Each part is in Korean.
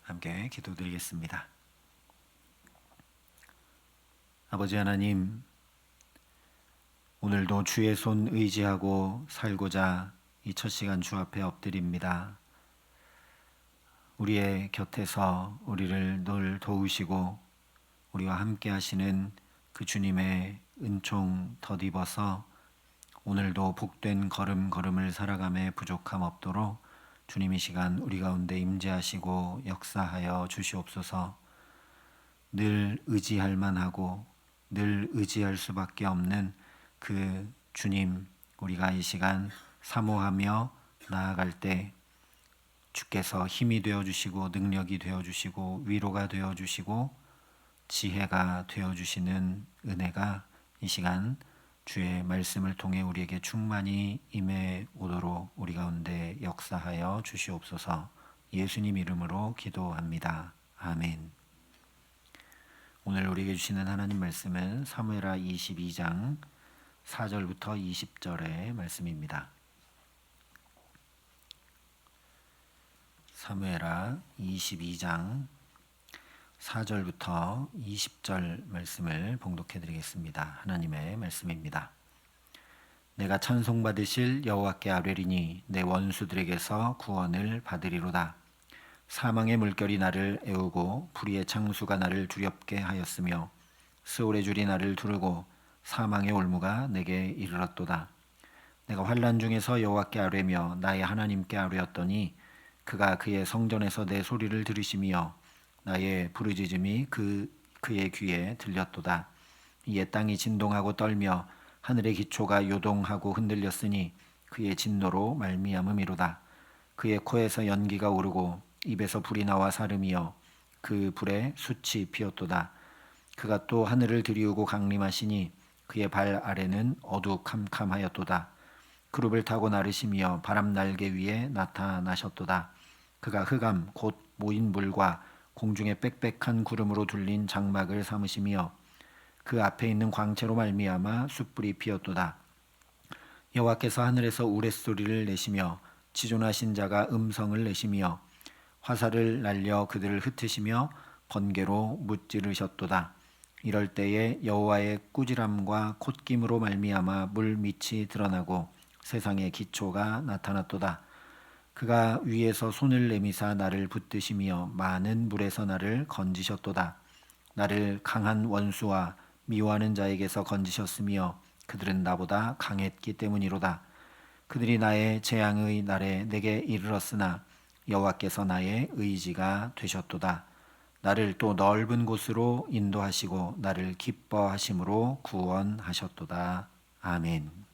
함께 기도드리겠습니다. 아버지 하나님, 오늘도 주의 손 의지하고 살고자 이 첫 시간 주 앞에 엎드립니다. 우리의 곁에서 우리를 늘 도우시고 우리와 함께 하시는 그 주님의 은총 덧입어서 오늘도 복된 걸음걸음을 살아감에 부족함 없도록 주님 이 시간 우리 가운데 임재하시고 역사하여 주시옵소서. 늘 의지할 만하고 늘 의지할 수밖에 없는 그 주님, 우리가 이 시간 사모하며 나아갈 때 주께서 힘이 되어주시고 능력이 되어주시고 위로가 되어주시고 지혜가 되어주시는 은혜가 이 시간 주의 말씀을 통해 우리에게 충만히 임해 오도록 우리 가운데 역사하여 주시옵소서. 예수님 이름으로 기도합니다. 아멘. 오늘 우리에게 주시는 하나님 말씀은 사무엘하 22장 4절부터 20절의 말씀입니다. 사무엘하 22장 4절부터 20절 말씀을 봉독해 드리겠습니다. 하나님의 말씀입니다. 내가 찬송받으실 여호와께 아뢰리니 내 원수들에게서 구원을 받으리로다. 사망의 물결이 나를 애우고 불의의 창수가 나를 두렵게 하였으며 스올의 줄이 나를 두르고 사망의 올무가 내게 이르렀도다. 내가 환난 중에서 여호와께 아뢰며 나의 하나님께 아뢰었더니 그가 그의 성전에서 내 소리를 들으시며 나의 부르짖음이 그의 귀에 들렸도다. 이에 땅이 진동하고 떨며 하늘의 기초가 요동하고 흔들렸으니 그의 진노로 말미암음이로다. 그의 코에서 연기가 오르고 입에서 불이 나와 사름이여 그 불에 숯이 피었도다. 그가 또 하늘을 들이우고 강림하시니 그의 발 아래는 어두캄캄하였도다. 그룹을 타고 나르시며 바람 날개 위에 나타나셨도다. 그가 흑암 곧 모인 물과 공중에 빽빽한 구름으로 둘린 장막을 삼으시며 그 앞에 있는 광채로 말미암아 숯불이 피었도다. 여호와께서 하늘에서 우레소리를 내시며 지존하신 자가 음성을 내시며 화살을 날려 그들을 흩으시며 번개로 무찌르셨도다. 이럴 때에 여호와의 꾸지람과 콧김으로 말미암아 물 밑이 드러나고 세상의 기초가 나타났도다. 그가 위에서 손을 내미사 나를 붙드시며 많은 물에서 나를 건지셨도다. 나를 강한 원수와 미워하는 자에게서 건지셨으며 그들은 나보다 강했기 때문이로다. 그들이 나의 재앙의 날에 내게 이르렀으나 여호와께서 나의 의지가 되셨도다. 나를 또 넓은 곳으로 인도하시고 나를 기뻐하심으로 구원하셨도다. 아멘.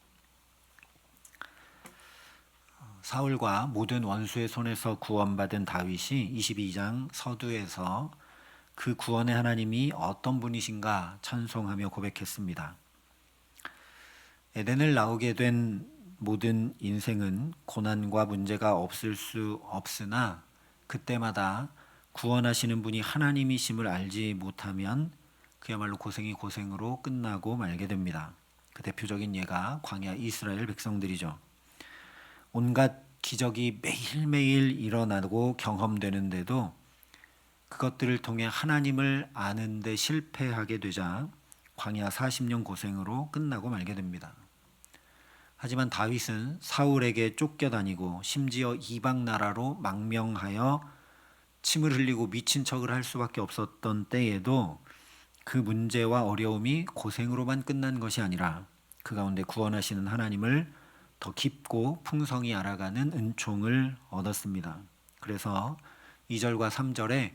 사울과 모든 원수의 손에서 구원받은 다윗이 22장 서두에서 그 구원의 하나님이 어떤 분이신가 찬송하며 고백했습니다. 에덴을 나오게 된 모든 인생은 고난과 문제가 없을 수 없으나 그때마다 구원하시는 분이 하나님이심을 알지 못하면 그야말로 고생이 고생으로 끝나고 말게 됩니다. 그 대표적인 예가 광야 이스라엘 백성들이죠. 온갖 기적이 매일매일 일어나고 경험되는데도 그것들을 통해 하나님을 아는데 실패하게 되자 광야 40년 고생으로 끝나고 말게 됩니다. 하지만 다윗은 사울에게 쫓겨다니고 심지어 이방 나라로 망명하여 침을 흘리고 미친 척을 할 수밖에 없었던 때에도 그 문제와 어려움이 고생으로만 끝난 것이 아니라 그 가운데 구원하시는 하나님을 더 깊고 풍성히 알아가는 은총을 얻었습니다. 그래서 2절과 3절에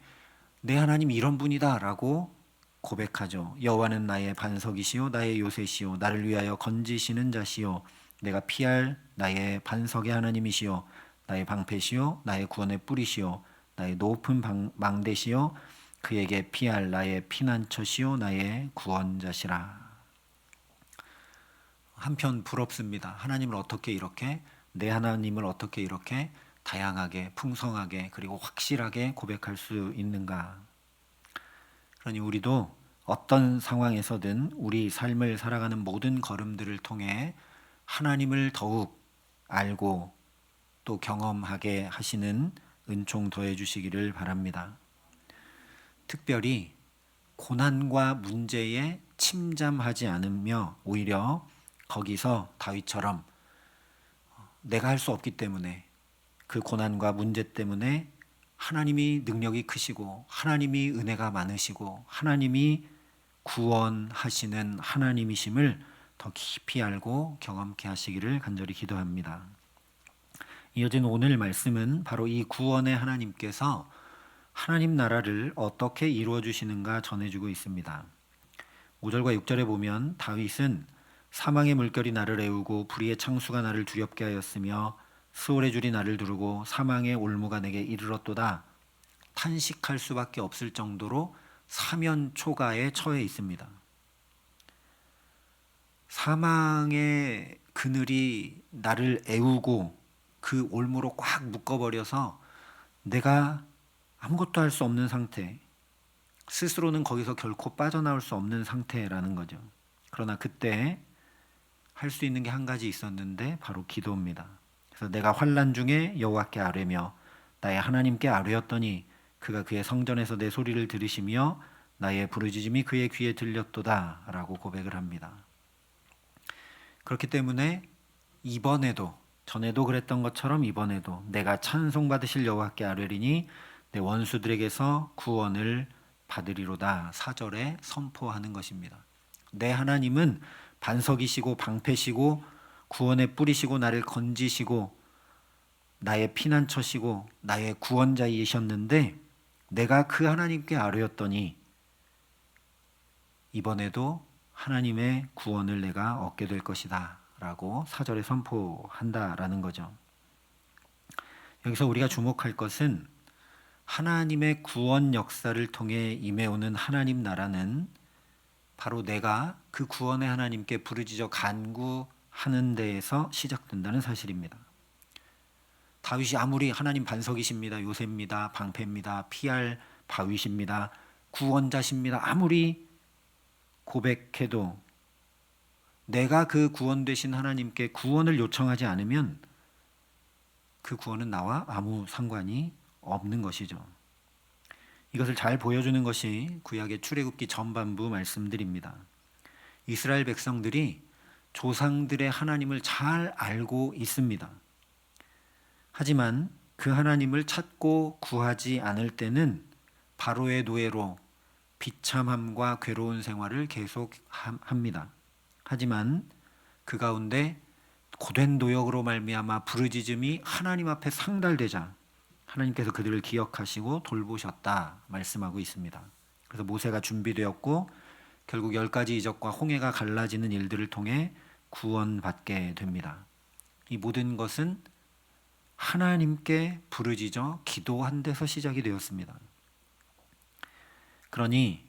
내 하나님 이런 분이다 라고 고백하죠. 여호와는 나의 반석이시요 나의 요새시요 나를 위하여 건지시는 자시요 내가 피할 나의 반석의 하나님이시요 나의 방패시요 나의 구원의 뿌리시요 나의 높은 망대시요 그에게 피할 나의 피난처시요 나의 구원자시라. 한편 부럽습니다. 하나님을 어떻게 이렇게 내 하나님을 어떻게 이렇게 다양하게 풍성하게 그리고 확실하게 고백할 수 있는가. 그러니 우리도 어떤 상황에서든 우리 삶을 살아가는 모든 걸음들을 통해 하나님을 더욱 알고 또 경험하게 하시는 은총 더해 주시기를 바랍니다. 특별히 고난과 문제에 침잠하지 않으며 오히려 거기서 다윗처럼 내가 할 수 없기 때문에 그 고난과 문제 때문에 하나님이 능력이 크시고 하나님이 은혜가 많으시고 하나님이 구원하시는 하나님이심을 더 깊이 알고 경험케 하시기를 간절히 기도합니다. 이어진 오늘 말씀은 바로 이 구원의 하나님께서 하나님 나라를 어떻게 이루어 주시는가 전해주고 있습니다. 5절과 6절에 보면 다윗은 사망의 물결이 나를 애우고 불의의 창수가 나를 두렵게 하였으며 스올의 줄이 나를 두르고 사망의 올무가 내게 이르렀도다. 탄식할 수밖에 없을 정도로 사면초가에 처해 있습니다. 사망의 그늘이 나를 애우고 그 올무로 꽉 묶어버려서 내가 아무것도 할 수 없는 상태, 스스로는 거기서 결코 빠져나올 수 없는 상태라는 거죠. 그러나 그때 할 수 있는 게 한 가지 있었는데 바로 기도입니다. 그래서 내가 환난 중에 여호와께 아뢰며 나의 하나님께 아뢰었더니 그가 그의 성전에서 내 소리를 들으시며 나의 부르짖음이 그의 귀에 들렸도다 라고 고백을 합니다. 그렇기 때문에 이번에도, 전에도 그랬던 것처럼 이번에도 내가 찬송받으실 여호와께 아뢰리니 내 원수들에게서 구원을 받으리로다 4절에 선포하는 것입니다. 내 하나님은 반석이시고 방패시고 구원의 뿌리시고 나를 건지시고 나의 피난처시고 나의 구원자이셨는데 내가 그 하나님께 아뢰었더니 이번에도 하나님의 구원을 내가 얻게 될 것이다 라고 4절에 선포한다라는 거죠. 여기서 우리가 주목할 것은 하나님의 구원 역사를 통해 임해오는 하나님 나라는 바로 내가 그 구원의 하나님께 부르짖어 간구하는 데에서 시작된다는 사실입니다. 다윗이 아무리 하나님 반석이십니다, 요새입니다, 방패입니다, 피할 바위십니다, 구원자십니다 아무리 고백해도 내가 그 구원 되신 하나님께 구원을 요청하지 않으면 그 구원은 나와 아무 상관이 없는 것이죠. 이것을 잘 보여주는 것이 구약의 출애굽기 전반부 말씀들입니다. 이스라엘 백성들이 조상들의 하나님을 잘 알고 있습니다. 하지만 그 하나님을 찾고 구하지 않을 때는 바로의 노예로 비참함과 괴로운 생활을 계속합니다. 하지만 그 가운데 고된 노역으로 말미암아 부르짖음이 하나님 앞에 상달되자 하나님께서 그들을 기억하시고 돌보셨다 말씀하고 있습니다. 그래서 모세가 준비되었고 결국 10가지 이적과 홍해가 갈라지는 일들을 통해 구원받게 됩니다. 이 모든 것은 하나님께 부르짖어 기도한 데서 시작이 되었습니다. 그러니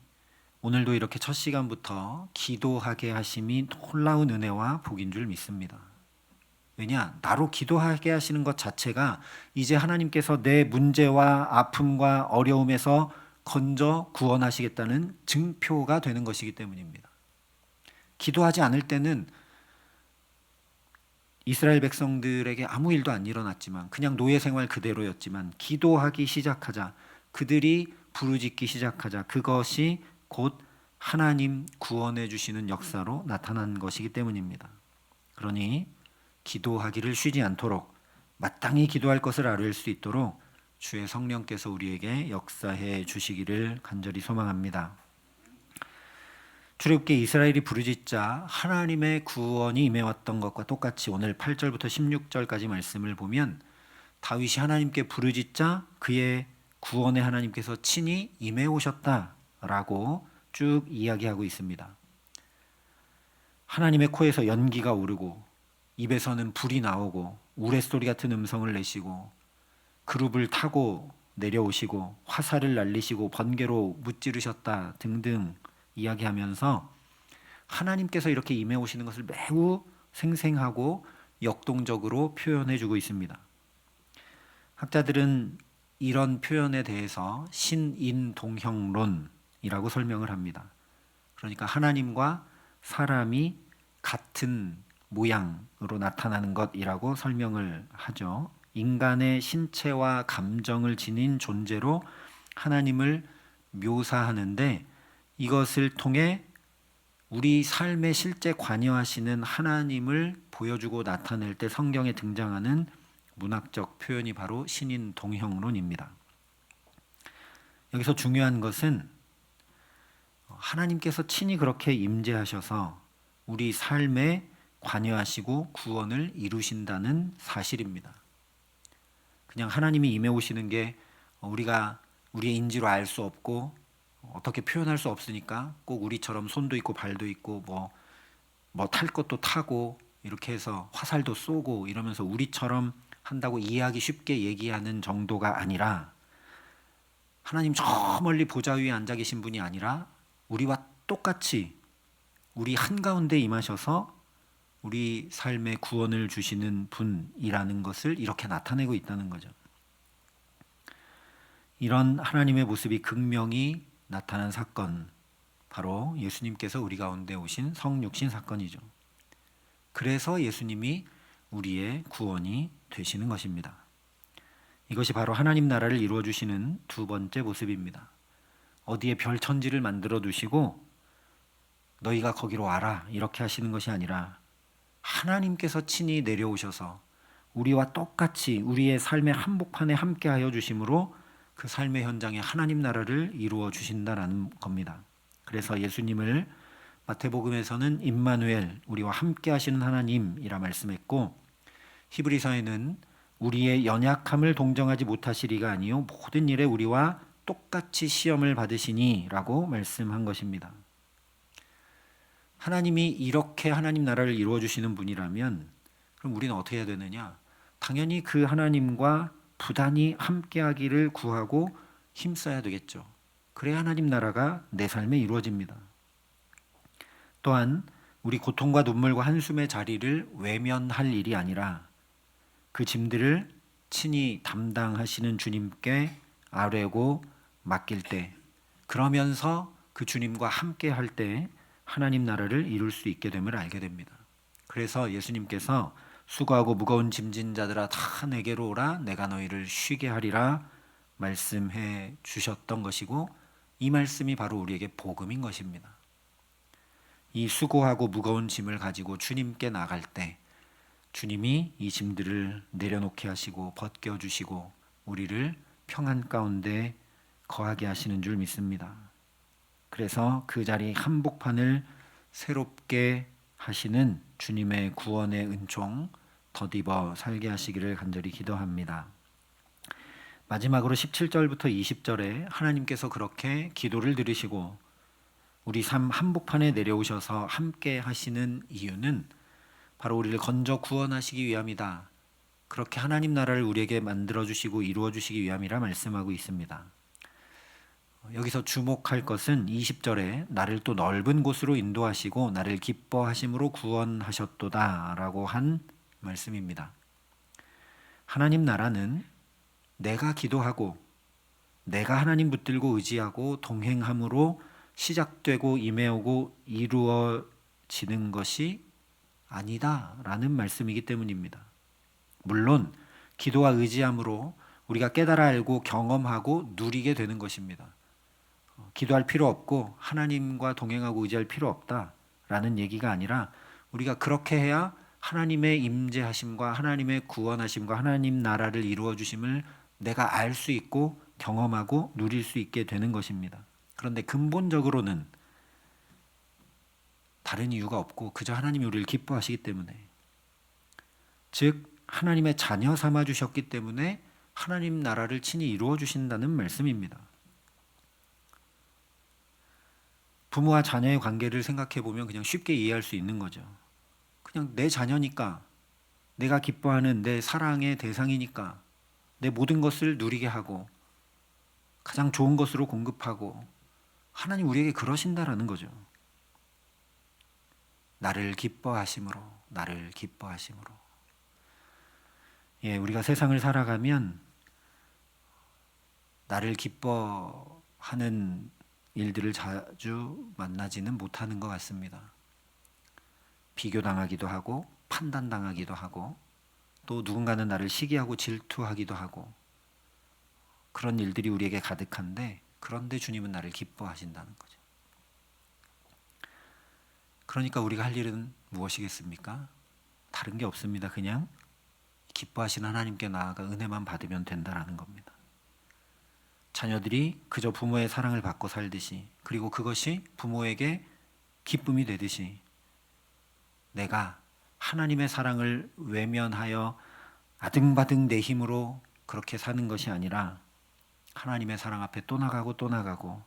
오늘도 이렇게 첫 시간부터 기도하게 하심이 놀라운 은혜와 복인 줄 믿습니다. 왜냐? 나로 기도하게 하시는 것 자체가 이제 하나님께서 내 문제와 아픔과 어려움에서 건져 구원하시겠다는 증표가 되는 것이기 때문입니다. 기도하지 않을 때는 이스라엘 백성들에게 아무 일도 안 일어났지만 그냥 노예 생활 그대로였지만 기도하기 시작하자, 그들이 부르짖기 시작하자, 그것이 곧 하나님 구원해 주시는 역사로 나타난 것이기 때문입니다. 그러니 기도하기를 쉬지 않도록 마땅히 기도할 것을 아뢰일 수 있도록 주의 성령께서 우리에게 역사해 주시기를 간절히 소망합니다. 출애굽기 이스라엘이 부르짖자 하나님의 구원이 임해왔던 것과 똑같이 오늘 8절부터 16절까지 말씀을 보면 다윗이 하나님께 부르짖자 그의 구원의 하나님께서 친히 임해오셨다라고 쭉 이야기하고 있습니다. 하나님의 코에서 연기가 오르고 입에서는 불이 나오고 우레소리 같은 음성을 내시고 그룹을 타고 내려오시고 화살을 날리시고 번개로 무찌르셨다 등등 이야기하면서 하나님께서 이렇게 임해오시는 것을 매우 생생하고 역동적으로 표현해주고 있습니다. 학자들은 이런 표현에 대해서 신인동형론이라고 설명을 합니다. 그러니까 하나님과 사람이 같은 모양으로 나타나는 것이라고 설명을 하죠. 인간의 신체와 감정을 지닌 존재로 하나님을 묘사하는데 이것을 통해 우리 삶에 실제 관여하시는 하나님을 보여주고 나타낼 때 성경에 등장하는 문학적 표현이 바로 신인 동형론입니다. 여기서 중요한 것은 하나님께서 친히 그렇게 임재하셔서 우리 삶에 관여하시고 구원을 이루신다는 사실입니다. 그냥 하나님이 임해 오시는 게 우리가 우리의 인지로 알 수 없고 어떻게 표현할 수 없으니까 꼭 우리처럼 손도 있고 발도 있고 뭐 탈 것도 타고 이렇게 해서 화살도 쏘고 이러면서 우리처럼 한다고 이해하기 쉽게 얘기하는 정도가 아니라, 하나님 저 멀리 보좌 위에 앉아 계신 분이 아니라 우리와 똑같이 우리 한가운데 임하셔서 우리 삶의 구원을 주시는 분이라는 것을 이렇게 나타내고 있다는 거죠. 이런 하나님의 모습이 극명히 나타난 사건, 바로 예수님께서 우리 가운데 오신 성육신 사건이죠. 그래서 예수님이 우리의 구원이 되시는 것입니다. 이것이 바로 하나님 나라를 이루어 주시는 두 번째 모습입니다. 어디에 별천지를 만들어 두시고 너희가 거기로 와라 이렇게 하시는 것이 아니라 하나님께서 친히 내려오셔서 우리와 똑같이 우리의 삶의 한복판에 함께하여 주심으로 그 삶의 현장에 하나님 나라를 이루어 주신다라는 겁니다. 그래서 예수님을 마태복음에서는 임마누엘, 우리와 함께 하시는 하나님이라 말씀했고, 히브리서에는 우리의 연약함을 동정하지 못하시리가 아니요 모든 일에 우리와 똑같이 시험을 받으시니 라고 말씀한 것입니다. 하나님이 이렇게 하나님 나라를 이루어 주시는 분이라면 그럼 우리는 어떻게 해야 되느냐? 당연히 그 하나님과 부단히 함께하기를 구하고 힘써야 되겠죠. 그래야 하나님 나라가 내 삶에 이루어집니다. 또한 우리 고통과 눈물과 한숨의 자리를 외면할 일이 아니라 그 짐들을 친히 담당하시는 주님께 아뢰고 맡길 때, 그러면서 그 주님과 함께할 때 하나님 나라를 이룰 수 있게 됨을 알게 됩니다. 그래서 예수님께서 수고하고 무거운 짐진 자들아 다 내게로 오라 내가 너희를 쉬게 하리라 말씀해 주셨던 것이고, 이 말씀이 바로 우리에게 복음인 것입니다. 이 수고하고 무거운 짐을 가지고 주님께 나갈 때 주님이 이 짐들을 내려놓게 하시고 벗겨주시고 우리를 평안 가운데 거하게 하시는 줄 믿습니다. 그래서 그 자리 한복판을 새롭게 하시는 주님의 구원의 은총 덧입어 살게 하시기를 간절히 기도합니다. 마지막으로 17절부터 20절에 하나님께서 그렇게 기도를 들으시고 우리 삶 한복판에 내려오셔서 함께 하시는 이유는 바로 우리를 건져 구원하시기 위함이다. 그렇게 하나님 나라를 우리에게 만들어주시고 이루어주시기 위함이라 말씀하고 있습니다. 여기서 주목할 것은 20절에 나를 또 넓은 곳으로 인도하시고 나를 기뻐하심으로 구원하셨도다 라고 한 말씀입니다. 하나님 나라는 내가 기도하고 내가 하나님 붙들고 의지하고 동행함으로 시작되고 임해오고 이루어지는 것이 아니다 라는 말씀이기 때문입니다. 물론 기도와 의지함으로 우리가 깨달아 알고 경험하고 누리게 되는 것입니다. 기도할 필요 없고 하나님과 동행하고 의지할 필요 없다라는 얘기가 아니라 우리가 그렇게 해야 하나님의 임재하심과 하나님의 구원하심과 하나님 나라를 이루어 주심을 내가 알 수 있고 경험하고 누릴 수 있게 되는 것입니다. 그런데 근본적으로는 다른 이유가 없고 그저 하나님이 우리를 기뻐하시기 때문에, 즉 하나님의 자녀 삼아 주셨기 때문에 하나님 나라를 친히 이루어 주신다는 말씀입니다. 부모와 자녀의 관계를 생각해 보면 그냥 쉽게 이해할 수 있는 거죠. 그냥 내 자녀니까, 내가 기뻐하는 내 사랑의 대상이니까 내 모든 것을 누리게 하고 가장 좋은 것으로 공급하고, 하나님 우리에게 그러신다라는 거죠. 나를 기뻐하심으로, 나를 기뻐하심으로. 우리가 세상을 살아가면 나를 기뻐하는 일들을 자주 만나지는 못하는 것 같습니다. 비교당하기도 하고 판단당하기도 하고 또 누군가는 나를 시기하고 질투하기도 하고 그런 일들이 우리에게 가득한데, 그런데 주님은 나를 기뻐하신다는 거죠. 그러니까 우리가 할 일은 무엇이겠습니까? 다른 게 없습니다. 그냥 기뻐하시는 하나님께 나아가 은혜만 받으면 된다라는 겁니다. 자녀들이 그저 부모의 사랑을 받고 살듯이, 그리고 그것이 부모에게 기쁨이 되듯이, 내가 하나님의 사랑을 외면하여 아등바등 내 힘으로 그렇게 사는 것이 아니라 하나님의 사랑 앞에 또 나가고 또 나가고,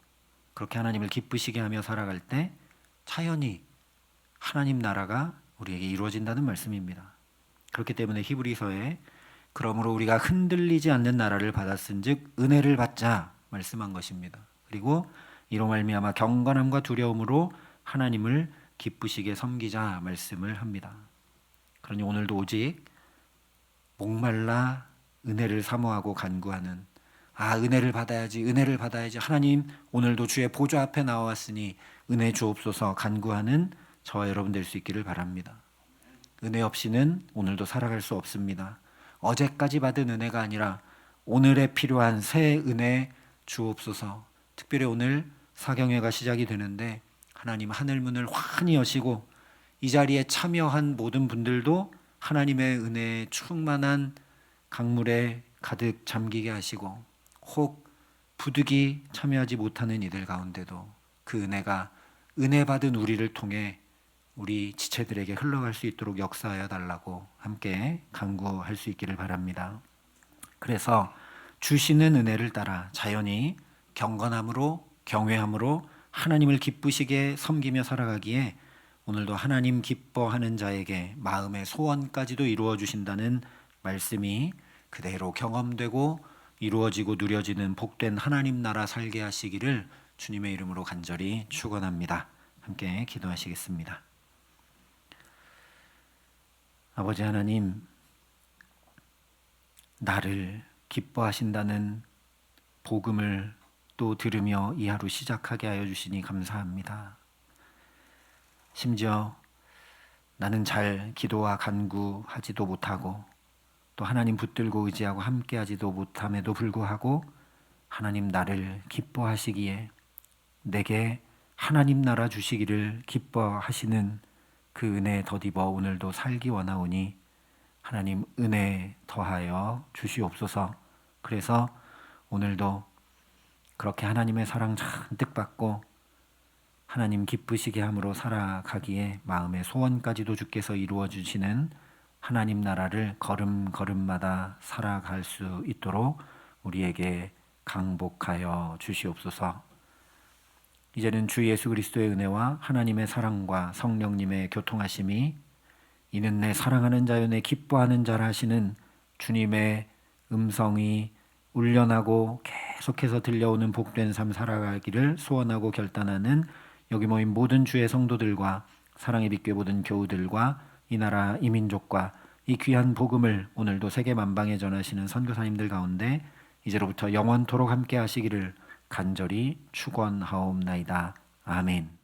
그렇게 하나님을 기쁘시게 하며 살아갈 때 자연히 하나님 나라가 우리에게 이루어진다는 말씀입니다. 그렇기 때문에 히브리서에 그러므로 우리가 흔들리지 않는 나라를 받았은즉 은혜를 받자 말씀한 것입니다. 그리고 이로 말미암아 경건함과 두려움으로 하나님을 기쁘시게 섬기자 말씀을 합니다. 그러니 오늘도 오직 목말라 은혜를 사모하고 간구하는, 은혜를 받아야지, 은혜를 받아야지, 하나님 오늘도 주의 보좌 앞에 나왔으니 은혜 주옵소서 간구하는 저와 여러분 될 수 있기를 바랍니다. 은혜 없이는 오늘도 살아갈 수 없습니다. 어제까지 받은 은혜가 아니라 오늘에 필요한 새 은혜 주옵소서. 특별히 오늘 사경회가 시작이 되는데 하나님 하늘문을 환히 여시고 이 자리에 참여한 모든 분들도 하나님의 은혜에 충만한 강물에 가득 잠기게 하시고, 혹 부득이 참여하지 못하는 이들 가운데도 그 은혜가 은혜 받은 우리를 통해 우리 지체들에게 흘러갈 수 있도록 역사하여 달라고 함께 간구할 수 있기를 바랍니다. 그래서 주시는 은혜를 따라 자연히 경건함으로, 경외함으로 하나님을 기쁘시게 섬기며 살아가기에 오늘도 하나님 기뻐하는 자에게 마음의 소원까지도 이루어 주신다는 말씀이 그대로 경험되고 이루어지고 누려지는 복된 하나님 나라 살게 하시기를 주님의 이름으로 간절히 축원합니다. 함께 기도하시겠습니다. 아버지 하나님, 나를 기뻐하신다는 복음을 또 들으며 이 하루 시작하게 하여 주시니 감사합니다. 심지어 나는 잘 기도와 간구하지도 못하고 또 하나님 붙들고 의지하고 함께하지도 못함에도 불구하고 하나님 나를 기뻐하시기에 내게 하나님 나라 주시기를 기뻐하시는 그 은혜에 덧입어 오늘도 살기 원하오니 하나님 은혜 더하여 주시옵소서. 그래서 오늘도 그렇게 하나님의 사랑 잔뜩 받고 하나님 기쁘시게 함으로 살아가기에 마음의 소원까지도 주께서 이루어 주시는 하나님 나라를 걸음걸음마다 살아갈 수 있도록 우리에게 강복하여 주시옵소서. 이제는 주 예수 그리스도의 은혜와 하나님의 사랑과 성령님의 교통하심이 이는 내 사랑하는 자요 내 기뻐하는 자라 하시는 주님의 음성이 울려나고 계속해서 들려오는 복된 삶 살아가기를 소원하고 결단하는 여기 모인 모든 주의 성도들과 사랑의 빛교회 모든 교우들과 이 나라 이 민족과 이 귀한 복음을 오늘도 세계 만방에 전하시는 선교사님들 가운데 이제로부터 영원토록 함께 하시기를 간절히 축원하옵나이다. 아멘.